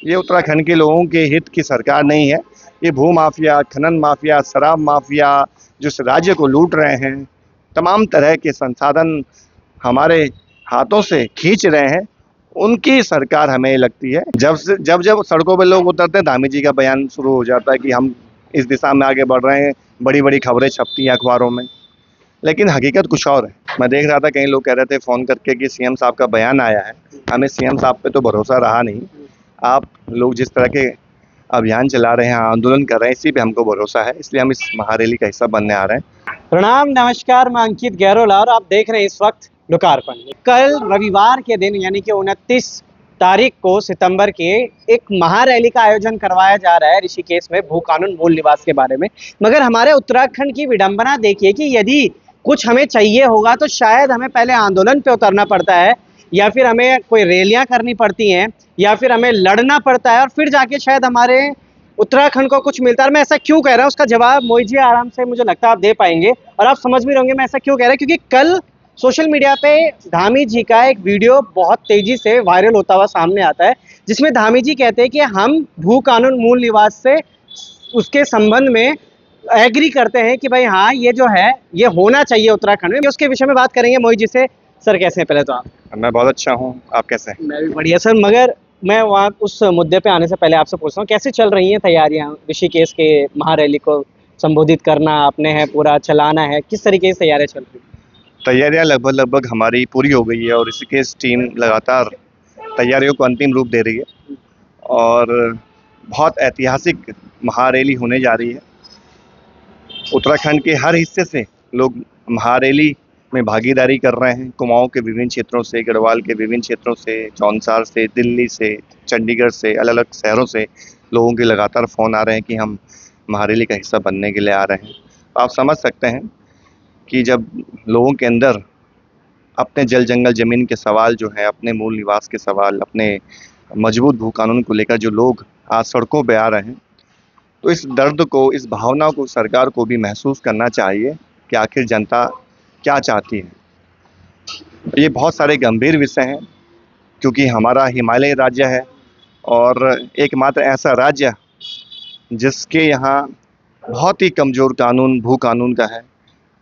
ये उत्तराखंड के लोगों के हित की सरकार नहीं है। ये भू माफिया, खनन माफिया, शराब माफिया जो इस राज्य को लूट रहे हैं, तमाम तरह के संसाधन हमारे हाथों से खींच रहे हैं, उनकी सरकार हमें लगती है। जब जब सड़कों पे लोग उतरते हैं, धामी जी का बयान शुरू हो जाता है कि हम इस दिशा में आगे बढ़ रहे हैं, बड़ी बड़ी खबरें छपती हैं अखबारों में, लेकिन हकीकत कुछ और है। मैं देख रहा था कई लोग कह रहे थे फ़ोन करके कि सीएम साहब का बयान आया है। हमें सीएम साहब पे तो भरोसा रहा नहीं। आप लोग जिस तरह के अभियान चला रहे हैं, आंदोलन कर रहे हैं, इसी पे हमको भरोसा है, इसलिए हम इस महारैली का हिस्सा बनने आ रहे हैं। प्रणाम, नमस्कार। मैं अंकित गहरोला और आप देख रहे हैं इस वक्त लोकार्पण। कल रविवार के दिन यानी कि 29 तारीख को सितंबर के एक महारैली का आयोजन करवाया जा रहा है ऋषिकेश में भू कानून मूल निवास के बारे में। मगर हमारे उत्तराखंड की विडंबना देखिए कि यदि कुछ हमें चाहिए होगा तो शायद हमें पहले आंदोलन पे उतरना पड़ता है, या फिर हमें कोई रैलियां करनी पड़ती हैं, या फिर हमें लड़ना पड़ता है और फिर जाके शायद हमारे उत्तराखंड को कुछ मिलता है। मैं ऐसा क्यों कह रहा हूँ उसका जवाब मोहित जी आराम से मुझे लगता है आप दे पाएंगे, और आप समझ भी रहोगे मैं ऐसा क्यों कह रहा हूँ। क्योंकि कल सोशल मीडिया पे धामी जी का एक वीडियो बहुत तेजी से वायरल होता हुआ सामने आता है, जिसमें धामी जी कहते हैं कि हम भू कानून मूल निवास से उसके संबंध में एग्री करते हैं कि भाई हाँ ये जो है ये होना चाहिए उत्तराखंड में। उसके विषय में बात करेंगे मोहित जी से। सर कैसे हैं पहले तो आप? मैं बहुत अच्छा हूँ, आप कैसे हैं? मैं भी बढ़िया सर। मगर मैं वहाँ उस मुद्दे पे आने से पहले आपसे पूछता हूँ कैसे चल रही हैं तैयारियाँ ऋषिकेश के महारैली को संबोधित करना आपने है, पूरा चलाना है, किस तरीके से तैयारियाँ चल रही हैं? तैयारियां लगभग हमारी पूरी हो गई है और ऋषिकेश टीम लगातार तैयारियों को अंतिम रूप दे रही है और बहुत ऐतिहासिक महारैली होने जा रही है। उत्तराखंड के हर हिस्से से लोग महारैली में भागीदारी कर रहे हैं। कुमाऊं के विभिन्न क्षेत्रों से, गढ़वाल के विभिन्न क्षेत्रों से, जौनसार से, दिल्ली से, चंडीगढ़ से, अलग अलग शहरों से लोगों के लगातार फ़ोन आ रहे हैं कि हम महारैली का हिस्सा बनने के लिए आ रहे हैं। आप समझ सकते हैं कि जब लोगों के अंदर अपने जल जंगल ज़मीन के सवाल जो है, अपने मूल निवास के सवाल, अपने मजबूत भू कानून को लेकर जो लोग आज सड़कों पे आ रहे हैं, तो इस दर्द को, इस भावना को सरकार को भी महसूस करना चाहिए कि आखिर जनता क्या चाहती है। ये बहुत सारे गंभीर विषय हैं क्योंकि हमारा हिमालय राज्य है और एकमात्र ऐसा राज्य जिसके यहाँ बहुत ही कमज़ोर कानून भू कानून का है।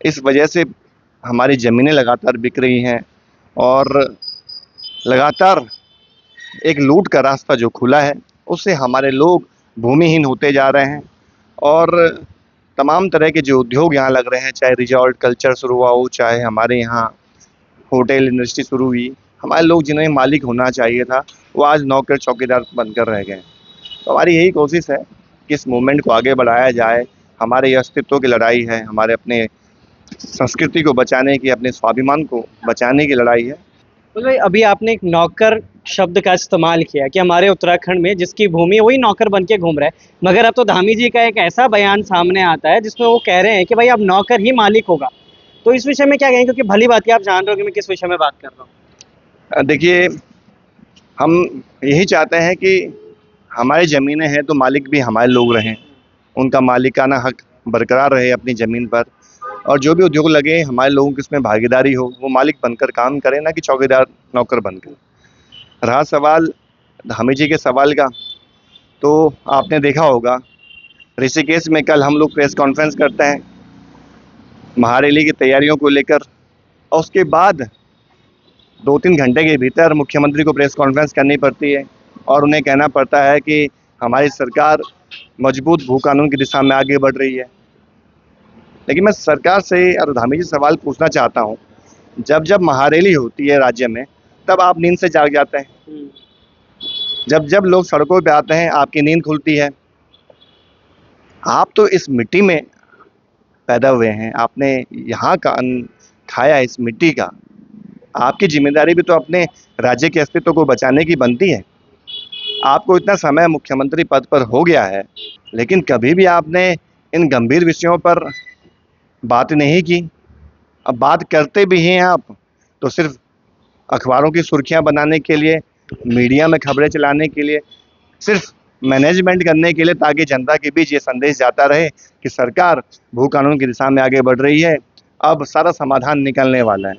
इस वजह से हमारी ज़मीनें लगातार बिक रही हैं और लगातार एक लूट का रास्ता जो खुला है उससे हमारे लोग भूमिहीन होते जा रहे हैं और तमाम तरह के जो उद्योग यहाँ लग रहे हैं, चाहे रिजॉर्ट कल्चर शुरू हुआ हो, चाहे हमारे यहाँ होटल इंडस्ट्री शुरू हुई, हमारे लोग जिन्हें मालिक होना चाहिए था वो आज नौकर चौकीदार बनकर रह गए। तो हमारी यही कोशिश है कि इस मूवमेंट को आगे बढ़ाया जाए। हमारे अस्तित्व की लड़ाई है, हमारे अपने संस्कृति को बचाने की, अपने स्वाभिमान को बचाने की लड़ाई है। तो भाई अभी आपने एक नौकर शब्द का इस्तेमाल किया कि हमारे उत्तराखंड में जिसकी भूमि वही नौकर बन के घूम रहा है, मगर अब तो धामी जी का एक ऐसा बयान सामने आता है जिसमें वो कह रहे हैं कि भाई अब नौकर ही मालिक होगा। तो इस विषय में क्या कहेंगे, क्योंकि भली बात है आप जान रहे हो कि मैं किस विषय में बात कर रहा हूँ। देखिए, हम यही चाहते हैं कि हमारी ज़मीनें हैं तो मालिक भी हमारे लोग रहें, उनका मालिकाना हक बरकरार रहे अपनी ज़मीन पर, और जो भी उद्योग लगे हमारे लोगों की इसमें भागीदारी हो, वो मालिक बनकर काम करें, ना कि चौकीदार नौकर बनकर। रहा सवाल धामी जी के सवाल का, तो आपने देखा होगा ऋषिकेश में कल हम लोग प्रेस कॉन्फ्रेंस करते हैं महारैली की तैयारियों को लेकर, और उसके बाद 2-3 घंटे के भीतर मुख्यमंत्री को प्रेस कॉन्फ्रेंस करनी पड़ती है और उन्हें कहना पड़ता है कि हमारी सरकार मजबूत भू कानून की दिशा में आगे बढ़ रही है। लेकिन मैं सरकार से और धामी जी सवाल पूछना चाहता हूँ, जब जब महारैली होती है राज्य में तब आप नींद से जाग जाते हैं, जब जब लोग सड़कों पे आते हैं आपकी नींद खुलती है। आप तो इस मिट्टी में पैदा हुए हैं, आपने यहाँ का अन्न खाया, इस मिट्टी का। आपकी जिम्मेदारी भी तो अपने राज्य के अस्तित्व को बचाने की बनती है। आपको इतना समय मुख्यमंत्री पद पर हो गया है, लेकिन कभी भी आपने इन गंभीर विषयों पर बात नहीं की। अब बात करते भी हैं आप तो सिर्फ अखबारों की सुर्खियां बनाने के लिए, मीडिया में खबरें चलाने के लिए, सिर्फ मैनेजमेंट करने के लिए, ताकि जनता के बीच ये संदेश जाता रहे कि सरकार भू कानून की दिशा में आगे बढ़ रही है, अब सारा समाधान निकलने वाला है।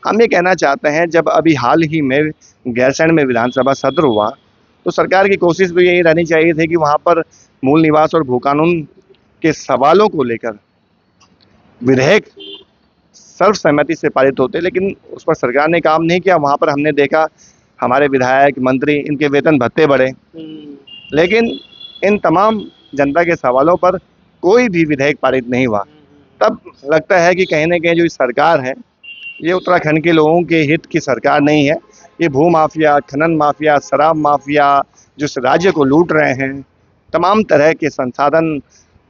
हम ये कहना चाहते हैं, जब अभी हाल ही में गैरसैंण में विधानसभा सत्र हुआ तो सरकार की कोशिश भी यही रहनी चाहिए थी कि वहाँ पर मूल निवास और भू कानून के सवालों को लेकर विधेयक सर्वसम्मति से पारित होते, लेकिन उस पर सरकार ने काम नहीं किया। वहाँ पर हमने देखा हमारे विधायक, मंत्री, इनके वेतन भत्ते बढ़े, लेकिन इन तमाम जनता के सवालों पर कोई भी विधेयक पारित नहीं हुआ। तब लगता है कि कहीं ना कहीं जो सरकार है ये उत्तराखंड के लोगों के हित की सरकार नहीं है। ये भू माफिया, खनन माफिया, शराब माफिया जो इस राज्य को लूट रहे हैं, तमाम तरह के संसाधन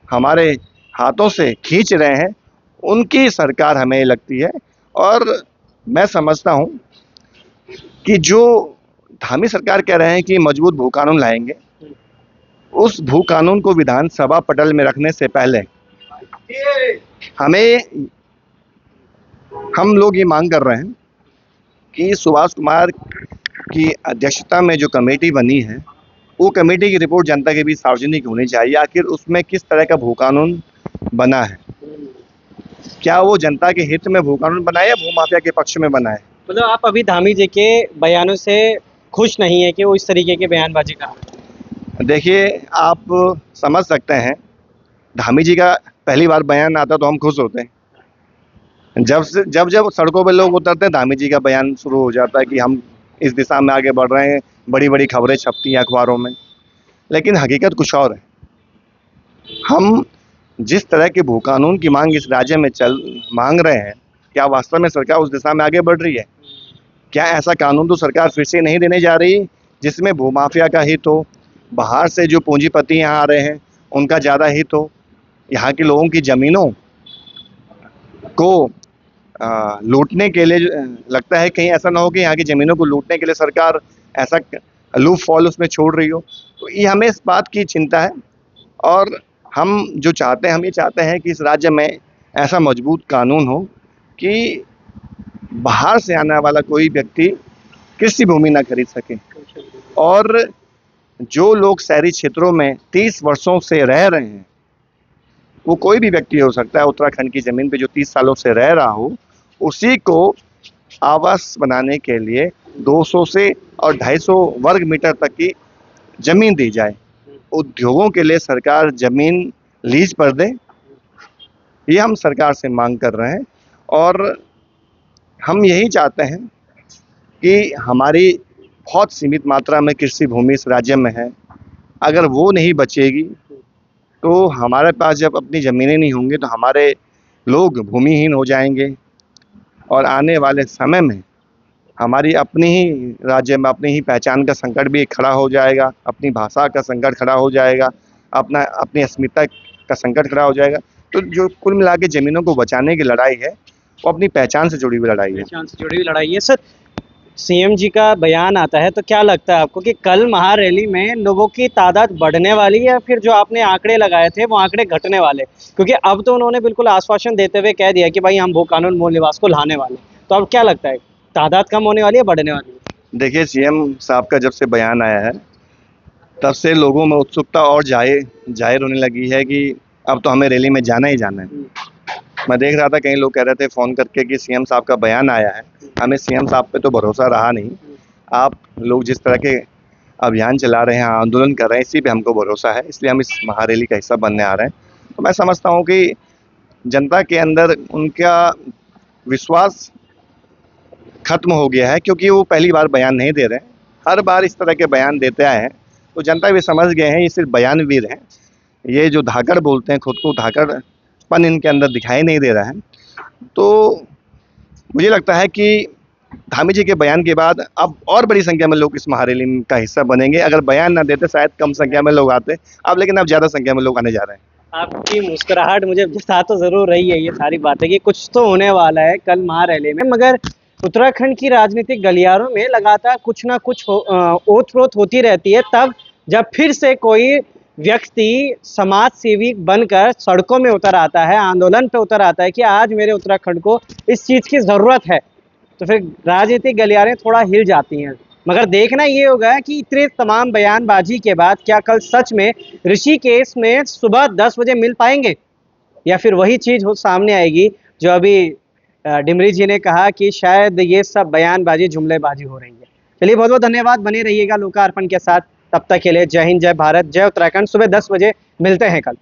हमारे हाथों से खींच रहे हैं, उनकी सरकार हमें लगती है। और मैं समझता हूँ कि जो धामी सरकार कह रहे हैं कि मजबूत भू कानून लाएंगे, उस भू कानून को विधानसभा पटल में रखने से पहले हम लोग ये मांग कर रहे हैं कि सुभाष कुमार की अध्यक्षता में जो कमेटी बनी है, वो कमेटी की रिपोर्ट जनता के बीच सार्वजनिक होनी चाहिए। आखिर उसमें किस तरह का भू कानून बना है, क्या वो जनता के हित में भू कानून बना है या भू माफिया के पक्ष में बना है। मतलब आप अभी धामी जी के बयानों से खुश नहीं है कि वो इस तरीके के बयानबाजी कर रहे हैं? देखिए, आप समझ सकते हैं, धामी जी का पहली बार बयान आता तो हम खुश होते हैं। जब सड़कों पे लोग उतरते हैं, धामी जी का बयान शुरू हो जाता है कि हम इस दिशा में आगे बढ़ रहे हैं, बड़ी बड़ी खबरें छपती हैं अखबारों में, लेकिन हकीकत कुछ और है। हम जिस तरह के भू कानून की मांग इस राज्य में मांग रहे हैं, क्या वास्तव में सरकार उस दिशा में आगे बढ़ रही है? क्या ऐसा कानून तो सरकार फिर से नहीं देने जा रही जिसमें भू माफिया का हित हो, बाहर से जो पूंजीपति यहाँ आ रहे हैं उनका ज़्यादा हित हो, यहाँ के लोगों की ज़मीनों को लूटने के लिए? लगता है कहीं ऐसा ना हो कि यहाँ की ज़मीनों को लूटने के लिए सरकार ऐसा लूप फॉल उसमें छोड़ रही हो। तो ये हमें इस बात की चिंता है, और हम जो चाहते हैं, हम ये चाहते हैं कि इस राज्य में ऐसा मजबूत कानून हो कि बाहर से आने वाला कोई व्यक्ति कृषि भूमि ना खरीद सके, और जो लोग शहरी क्षेत्रों में 30 वर्षों से रह रहे हैं, वो कोई भी व्यक्ति हो सकता है, उत्तराखंड की ज़मीन पे जो 30 सालों से रह रहा हो, उसी को आवास बनाने के लिए 200 से और 250 वर्ग मीटर तक की ज़मीन दी जाए। उद्योगों के लिए सरकार ज़मीन लीज पर दे, ये हम सरकार से मांग कर रहे हैं। और हम यही चाहते हैं कि हमारी बहुत सीमित मात्रा में कृषि भूमि इस राज्य में है, अगर वो नहीं बचेगी तो हमारे पास जब अपनी ज़मीनें नहीं होंगी तो हमारे लोग भूमिहीन हो जाएंगे, और आने वाले समय में हमारी अपनी ही राज्य में अपनी ही पहचान का संकट भी खड़ा हो जाएगा, अपनी भाषा का संकट खड़ा हो जाएगा, अपनी अस्मिता का संकट खड़ा हो जाएगा। तो जो कुल मिला के ज़मीनों को बचाने की लड़ाई है, वो अपनी पहचान से जुड़ी हुई लड़ाई है। पहचान से जुड़ी हुई लड़ाई है। सर, सीएम जी का बयान आता है तो क्या लगता है आपको कि कल महारैली में लोगों की तादाद बढ़ने वाली है, या फिर जो आपने आंकड़े लगाए थे वो आंकड़े घटने वाले? क्योंकि अब तो उन्होंने बिल्कुल आश्वासन देते हुए कह दिया कि भाई हम भू कानून मूल निवास को लाने वाले, तो अब क्या लगता है, तादाद कम होने वाली है, बढ़ने वाली है? देखिए, सीएम साहब का जब से बयान आया है तब से लोगों में उत्सुकता और जाहिर होने लगी है कि अब तो हमें रैली में जाना ही जाना है। मैं देख रहा था कई लोग कह रहे थे फ़ोन करके कि सीएम साहब का बयान आया है। हमें सीएम साहब पे तो भरोसा रहा नहीं। आप लोग जिस तरह के अभियान चला रहे हैं, आंदोलन कर रहे हैं, इसी पे हमको भरोसा है, इसलिए हम इस महारैली का हिस्सा बनने आ रहे हैं। तो मैं समझता हूँ कि जनता के अंदर उनका विश्वास खत्म हो गया है, क्योंकि वो पहली बार बयान नहीं दे रहे हैं, हर बार इस तरह के बयान देते आए हैं। तो जनता भी समझ गए हैं ये सिर्फ बयानवीर हैं, ये जो धाकड़ बोलते हैं, खुद को धाकड़पन इनके अंदर दिखाई नहीं दे रहा है। तो मुझे लगता है कि धामी जी के बयान के बाद अब और बड़ी संख्या में लोग इस महारैली का हिस्सा बनेंगे। अगर बयान ना देते शायद कम संख्या में लोग आते, लेकिन अब ज़्यादा संख्या में लोग आने जा रहे हैं। आपकी मुस्कुराहट मुझे बता तो जरूर रही है ये सारी बातें कि कुछ तो होने वाला है कल महारैली में, मगर उत्तराखंड की राजनीतिक गलियारों में लगातार कुछ ना कुछ ओत-प्रोत होती रहती है, तब जब फिर से कोई व्यक्ति समाज सेवी बनकर सड़कों में उतर आता है, आंदोलन पे उतर आता है कि आज मेरे उत्तराखंड को इस चीज़ की ज़रूरत है, तो फिर राजनीतिक गलियारें थोड़ा हिल जाती हैं। मगर देखना ये होगा कि इतने तमाम बयानबाजी के बाद क्या कल सच में ऋषिकेश में सुबह 10 बजे मिल पाएंगे, या फिर वही चीज़ हो सामने आएगी जो अभी डिमरी जी ने कहा कि शायद ये सब बयानबाजी जुमलेबाजी हो रही है। चलिए, बहुत बहुत धन्यवाद, बने रहिएगा लोकार्पण के साथ। तब तक के लिए जय हिंद, जय भारत, जय उत्तराखंड। सुबह 10 बजे मिलते हैं कल।